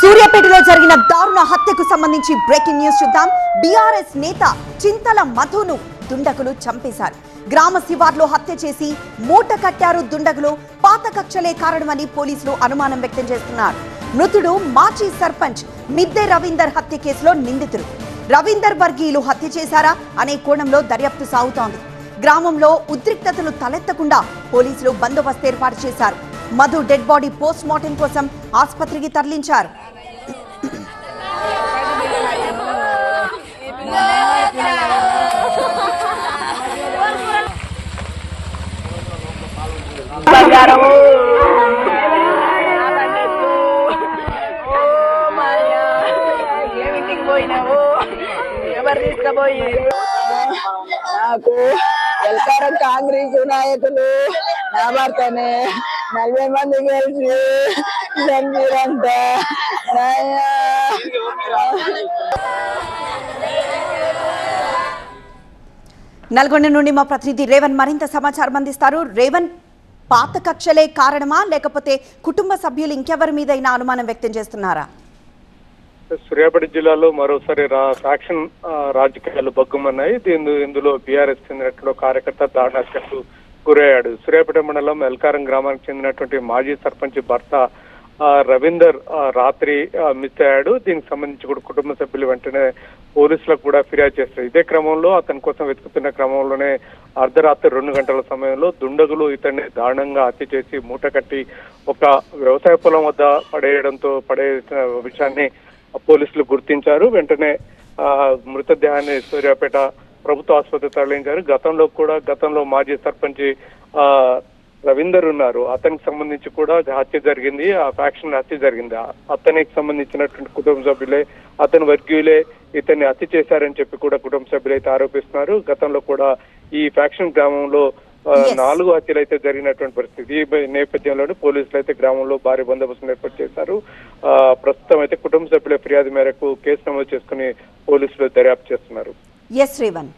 సూర్యాపేటలో జరిగిన దారుణ హత్యకు సంబంధించి బ్రేకింగ్ న్యూస్ చూద్దాం. బీఆర్ఎస్ నేత చింతల మధును దుండగులు చంపేశారు. గ్రామ శివార్లో హత్య చేసి మూట కట్టారు దుండగులు. పాత కక్షలే కారణమని పోలీసులు అనుమానం వ్యక్తం చేస్తున్నారు. మృతుడు మాజీ సర్పంచ్ మిద్దె రవీందర్ హత్య కేసులో నిందితుడు. రవీందర్ వర్గీయులు హత్య చేశారా అనే కోణంలో దర్యాప్తు సాగుతోంది. గ్రామంలో ఉద్రిక్తతలు తలెత్తకుండా పోలీసులు బందోబస్తు ఏర్పాటు చేశారు. Madhu dead body post mortem కోసం ఆసుపత్రికి తరలించారు. ఎవరు తీసుకుపోయి నాకు ఎల్కారం కాంగ్రెస్ నాయకులు నా భర్తనే 40 మంది కలిసి చంపిరంట. నల్గొండ నుండి మా ప్రతినిధి రేవన్ మరింత సమాచారం అందిస్తారు. రేవన్, పాత కక్షలే కారణమా లేకపోతే కుటుంబ సభ్యులు ఇంకెవరి మీదైనా అనుమానం వ్యక్తం చేస్తున్నారా? సూర్యాపేట జిల్లాలో మరోసారి ఫ్యాక్షన్ రాజకీయాలు బగ్గుమన్నాయి. ఇందులో బీఆర్ఎస్ చెందినటువంటి కార్యకర్త దారుణాలకు గురయ్యాడు. సూర్యాపేట మండలం ఎల్కారం గ్రామానికి చెందినటువంటి మాజీ సర్పంచ్ భర్త రవీందర్ రాత్రి మిస్ అయ్యాడు. దీనికి సంబంధించి కూడా కుటుంబ సభ్యులు వెంటనే పోలీసులకు కూడా ఫిర్యాదు చేస్తారు. ఇదే క్రమంలో అతని కోసం వెతుకుతున్న క్రమంలోనే అర్ధరాత్రి 2 గంటల సమయంలో దుండగులు ఇతన్ని దారుణంగా హత్య చేసి మూట కట్టి ఒక వ్యవసాయ పొలం వద్ద పడే విషయాన్ని పోలీసులు గుర్తించారు. వెంటనే మృతదేహాన్ని సూర్యాపేట ప్రభుత్వ ఆసుపత్రికి తరలించారు. గతంలో మాజీ సర్పంచ్ రవీందర్ ఉన్నారు. అతనికి సంబంధించి కూడా హత్య జరిగింది. ఆ ఫ్యాక్షన్ హత్య జరిగింది. అతనికి సంబంధించినటువంటి కుటుంబ సభ్యులే, అతని వర్గీయులే ఇతన్ని హత్య చేశారని చెప్పి కూడా కుటుంబ సభ్యులు అయితే ఆరోపిస్తున్నారు. గతంలో కూడా ఈ ఫ్యాక్షన్ గ్రామంలో 4 హత్యలు అయితే జరిగినటువంటి పరిస్థితి. ఈ నేపథ్యంలోనే పోలీసులు అయితే గ్రామంలో భారీ బందోబస్తు ఏర్పాటు చేశారు. ప్రస్తుతం అయితే కుటుంబ సభ్యుల ఫిర్యాదు మేరకు కేసు నమోదు చేసుకుని పోలీసులు దర్యాప్తు చేస్తున్నారు. ఎస్ రేవన్.